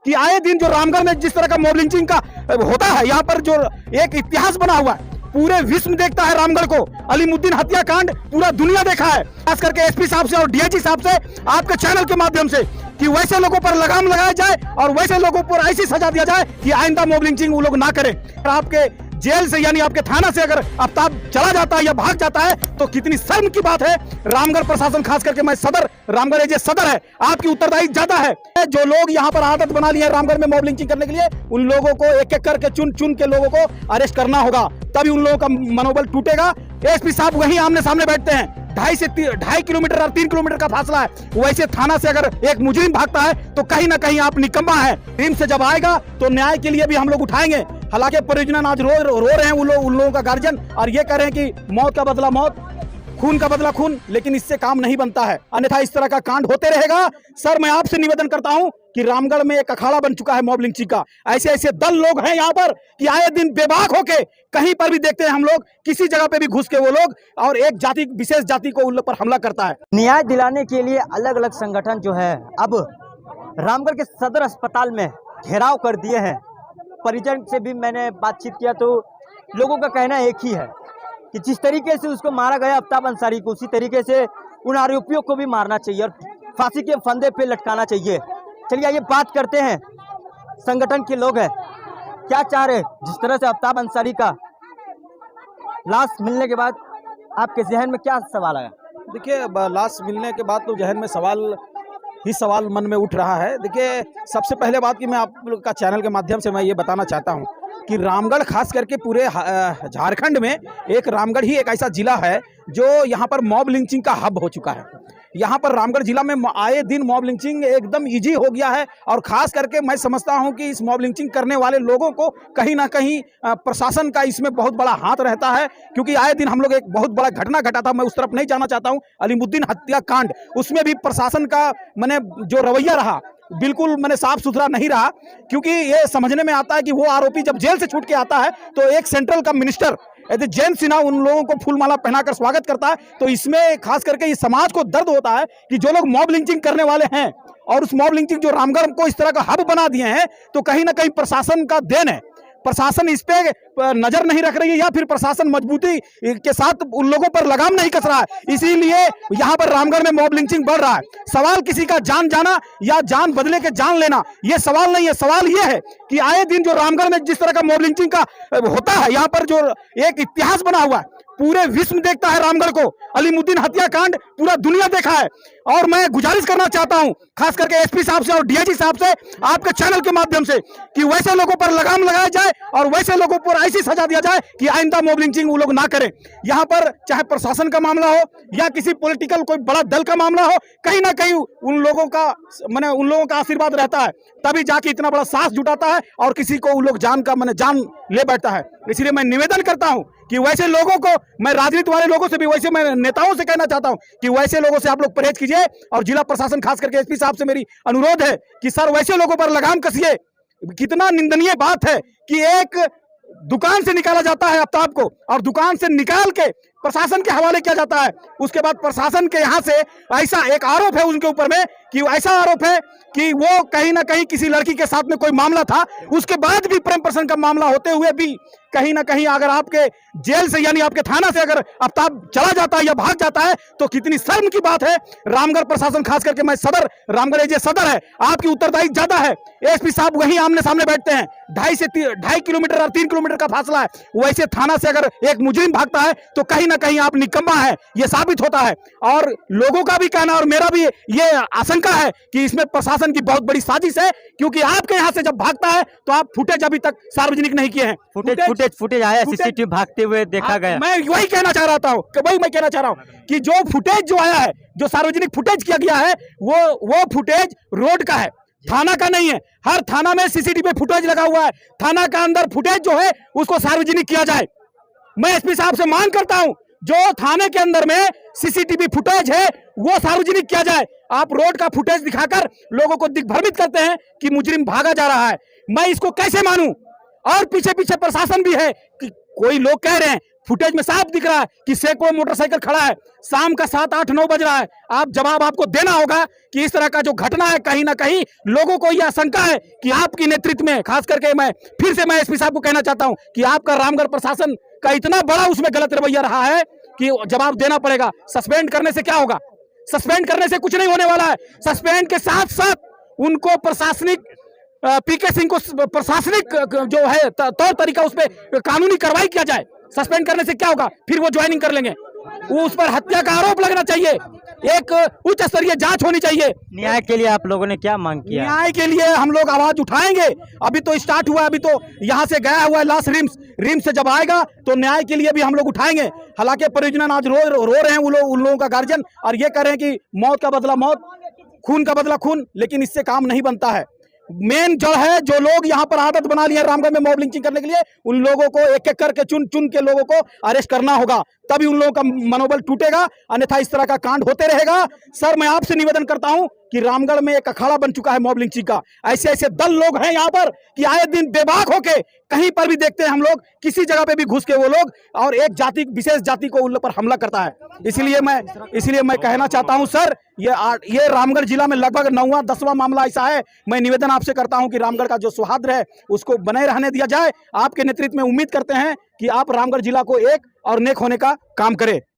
कि आए दिन जो रामगढ़ में जिस तरह का मॉब लिंचिंग का होता है, यहाँ पर जो एक इतिहास बना हुआ है, पूरे विश्व देखता है रामगढ़ को। अलीमुद्दीन हत्याकांड पूरा दुनिया देखा है, खास करके एसपी साहब से और डीआईजी साहब से, आपके चैनल के माध्यम से, कि वैसे लोगों पर लगाम लगाया जाए और वैसे लोगों पर ऐसी सजा दिया जाए कि आइंदा मॉब लिंचिंग वो लोग ना करें। और आपके जेल से यानी आपके थाना से अगर आफ्ताब चला जाता है या भाग जाता है तो कितनी शर्म की बात है। रामगढ़ प्रशासन, खास करके मैं सदर, रामगढ़ ये सदर है, आपकी उत्तरदायी ज्यादा है। जो लोग यहाँ पर आदत बना लिए हैं रामगढ़ में मॉब लिंचिंग करने के लिए, उन लोगों को एक एक करके चुन चुन के लोगों को अरेस्ट करना होगा, तभी उन लोगों का मनोबल टूटेगा। एसपी साहब वहीं आमने सामने बैठते हैं, 2.5 किलोमीटर और 3 किलोमीटर का फासला है, वैसे थाना से अगर एक मुजरिम भागता है तो कहीं ना कहीं आप निकम्मा है। टीम से जब आएगा तो न्याय के लिए भी हम लोग उठाएंगे। हालांकि परिजन आज रो रहे हैं, उन लोगों का गार्जियन, और ये कह रहे हैं कि मौत का बदला मौत, खून का बदला खून, लेकिन इससे काम नहीं बनता है, अन्यथा इस तरह का कांड होते रहेगा। सर, मैं आपसे निवेदन करता हूं कि रामगढ़ में एक अखाड़ा बन चुका है मॉब लिंचिंग का। ऐसे ऐसे दल लोग हैं यहाँ पर कि आए दिन बेबाक होके कहीं पर भी देखते हैं हम लोग, किसी जगह पे भी घुस के वो लोग और एक जाति, विशेष जाति को उन लोग पर हमला करता है। न्याय दिलाने के लिए अलग अलग संगठन जो है अब रामगढ़ के सदर अस्पताल में घेराव कर दिए हैं। परिजन से भी मैंने बातचीत किया तो लोगों का कहना एक ही है कि जिस तरीके से उसको मारा गया आफ्ताब अंसारी को, उसी तरीके से उन आरोपियों को भी मारना चाहिए और फांसी के फंदे पे लटकाना चाहिए। चलिए ये बात करते हैं, संगठन के लोग हैं, क्या चाह रहे। जिस तरह से आफ्ताब अंसारी का लाश मिलने के बाद आपके जहन में क्या सवाल आया? देखिए, लाश मिलने के बाद तो जहन में सवाल मन में उठ रहा है। देखिए, सबसे पहले बात कि मैं आप लोग का चैनल के माध्यम से मैं ये बताना चाहता हूँ कि रामगढ़, खास करके पूरे झारखंड में एक रामगढ़ ही एक ऐसा जिला है जो यहाँ पर मॉब लिंचिंग का हब हो चुका है। यहाँ पर रामगढ़ जिला में आए दिन मॉब लिंचिंग एकदम इजी हो गया है, और खास करके मैं समझता हूँ कि इस मॉब लिंचिंग करने वाले लोगों को कहीं ना कहीं प्रशासन का इसमें बहुत बड़ा हाथ रहता है, क्योंकि आए दिन हम लोग, एक बहुत बड़ा घटना घटा था, मैं उस तरफ नहीं जाना चाहता हूँ, अलीमुद्दीन हत्याकांड, उसमें भी प्रशासन का मैंने जो रवैया रहा बिल्कुल मैंने साफ सुथरा नहीं रहा। क्योंकि ये समझने में आता है कि वो आरोपी जब जेल से छूट के आता है तो एक सेंट्रल का मिनिस्टर यदि जयंत सिन्हा उन लोगों को फूलमाला पहनाकर स्वागत करता है, तो इसमें खास करके इस समाज को दर्द होता है कि जो लोग मॉब लिंचिंग करने वाले हैं और उस मॉब लिंचिंग जो रामगढ़ को इस तरह का हब बना दिए हैं, तो कहीं ना कहीं प्रशासन का देन है। प्रशासन इस पे नजर नहीं रख रही है, या फिर प्रशासन मजबूती के साथ उन लोगों पर लगाम नहीं कस रहा है, इसीलिए यहाँ पर रामगढ़ में मॉब लिंचिंग बढ़ रहा है। सवाल किसी का जान जाना या जान बदले के जान लेना ये सवाल नहीं है। सवाल ये है कि आए दिन जो रामगढ़ में जिस तरह का मॉब लिंचिंग का होता है, यहाँ पर जो एक इतिहास बना हुआ है, पूरे विश्व देखता है रामगढ़ को। अलीमुद्दीन हत्याकांड पूरा दुनिया देखा है, और मैं गुजारिश करना चाहता हूं खास करके एसपी साहब से और डीआईजी साहब से, आपके चैनल के माध्यम से, कि वैसे लोगों पर लगाम लगाया जाए और वैसे लोगों पर ऐसी सजा दिया जाए कि आइंदा मॉब लिंचिंग वो लोग ना करें। यहाँ पर चाहे प्रशासन का मामला हो या किसी पॉलिटिकल कोई बड़ा दल का मामला हो, कहीं ना कहीं उन लोगों का आशीर्वाद रहता है, तभी जाके इतना बड़ा साहस जुटाता है और किसी को उन लोग जान ले बैठता है। इसलिए मैं निवेदन करता हूं कि वैसे लोगों को, मैं राजनीति वाले लोगों से भी, वैसे मैं नेताओं से कहना चाहता हूं कि वैसे लोगों से आप लोग परहेज कीजिए, और जिला प्रशासन खास करके एसपी साहब से मेरी अनुरोध है कि सर वैसे लोगों पर लगाम कसिए। कितना निंदनीय बात है कि एक दुकान से निकाला जाता है आफ्ताब को, और दुकान से निकाल के प्रशासन के हवाले किया जाता है। उसके बाद प्रशासन के यहाँ से ऐसा एक आरोप है उनके ऊपर में, कि ऐसा आरोप है कि वो कहीं ना कहीं किसी लड़की के साथ में कोई मामला था, उसके बाद भी प्रेम प्रसंग का मामला होते हुए भी कहीं ना कहीं अगर आपके जेल से यानी आपके थाना से अगर आफ्ताब चला जाता है या भाग जाता है तो कितनी शर्म की बात है। रामगढ़ प्रशासन, खास करके मैं सदर, रामगढ़ ये सदर है, आपकी उत्तरदायी ज्यादा है। एसपी साहब वहीं आमने सामने बैठते हैं, 2.5 किलोमीटर और 3 किलोमीटर का फासला है, वैसे थाना से अगर एक मुजरिम भागता है तो कहीं ना कहीं आप निकम्मा है, ये साबित होता है। और लोगों का भी कहना और मेरा भी ये आशंका है कि इसमें प्रशासन की बहुत बड़ी साजिश है, क्योंकि आपके यहाँ से जब भागता है तो आप फुटेज अभी तक सार्वजनिक नहीं किए हैं। फुटेज आया, सीसीटीवी भागते हुए देखा गया। मैं वही कहना चाह रहा हूँ कि जो फुटेज जो आया है, जो सार्वजनिक फुटेज किया गया है, वो फुटेज रोड का है, थाना का नहीं है। हर थाना में सीसीटीवी फुटेज लगा हुआ है, थाना का अंदर फुटेज जो है उसको सार्वजनिक किया जाए। मैं एसपी साहब से मांग करता हूं, जो थाने के अंदर में सीसीटीवी फुटेज है वो सार्वजनिक किया जाए। आप रोड का फुटेज दिखाकर लोगों को दिग्भ्रमित करते हैं कि मुजरिम भागा जा रहा है, मैं इसको कैसे मानूं। और पीछे पीछे प्रशासन भी है कि कोई लोग कह रहे हैं फुटेज में साफ दिख रहा है कि सैकड़ों मोटरसाइकिल खड़ा है, शाम का 7-8-9 बज रहा है। आप जवाब आपको देना होगा कि इस तरह का जो घटना है, कहीं ना कहीं लोगों को यह आशंका है कि आपकी नेतृत्व में, खास करके मैं फिर से मैं एसपी साहब को कहना चाहता हूं कि आपका रामगढ़ प्रशासन का इतना बड़ा उसमें गलत रवैया रहा है कि जवाब देना पड़ेगा। सस्पेंड करने से क्या होगा? सस्पेंड करने से कुछ नहीं होने वाला है। सस्पेंड के साथ साथ उनको प्रशासनिक पीके सिंह को प्रशासनिक जो है तौर तरीका उस पर कानूनी कार्रवाई किया जाए। सस्पेंड करने से क्या होगा? फिर वो ज्वाइनिंग कर लेंगे। वो उस पर हत्या का आरोप लगना चाहिए, एक उच्च स्तरीय जांच होनी चाहिए। न्याय के लिए आप लोगों ने क्या मांग किया? न्याय के लिए हम लोग आवाज उठाएंगे। अभी तो स्टार्ट हुआ, अभी तो यहाँ से गया हुआ है लास्ट रिम्स से जब आएगा तो न्याय के लिए भी हम लोग उठाएंगे। हालांकि परिजन आज रो रहे हैं, उन लोगों का गार्जियन, और ये कह रहे हैं कि मौत का बदला मौत, खून का बदला खून, लेकिन इससे काम नहीं बनता है। मेन जड़ है, जो लोग यहाँ पर आदत बना लिए रामगढ़ में मॉब लिंचिंग करने के लिए, उन लोगों को एक एक करके चुन चुन के लोगों को अरेस्ट करना होगा, तभी उन लोगों का मनोबल टूटेगा, अन्यथा इस तरह का कांड होते रहेगा। सर, मैं आपसे निवेदन करता हूं कि रामगढ़ में एक अखाड़ा बन चुका है मॉब लिंचिंग का। ऐसे ऐसे दल लोग हैं यहाँ पर कि आए दिन बेबाक होके कहीं पर भी देखते हैं हम लोग, किसी जगह पे भी घुस के वो लोग और एक जाति, विशेष जाति को उन लोग पर हमला करता है। इसलिए मैं कहना चाहता हूं सर, ये रामगढ़ जिला में लगभग 9वां-10वां मामला ऐसा है। मैं निवेदन आपसे करता हूं कि रामगढ़ का जो सौहार्द है उसको बनाए रहने दिया जाए। आपके नेतृत्व में उम्मीद करते हैं कि आप रामगढ़ जिला को एक और नेक होने का काम करें।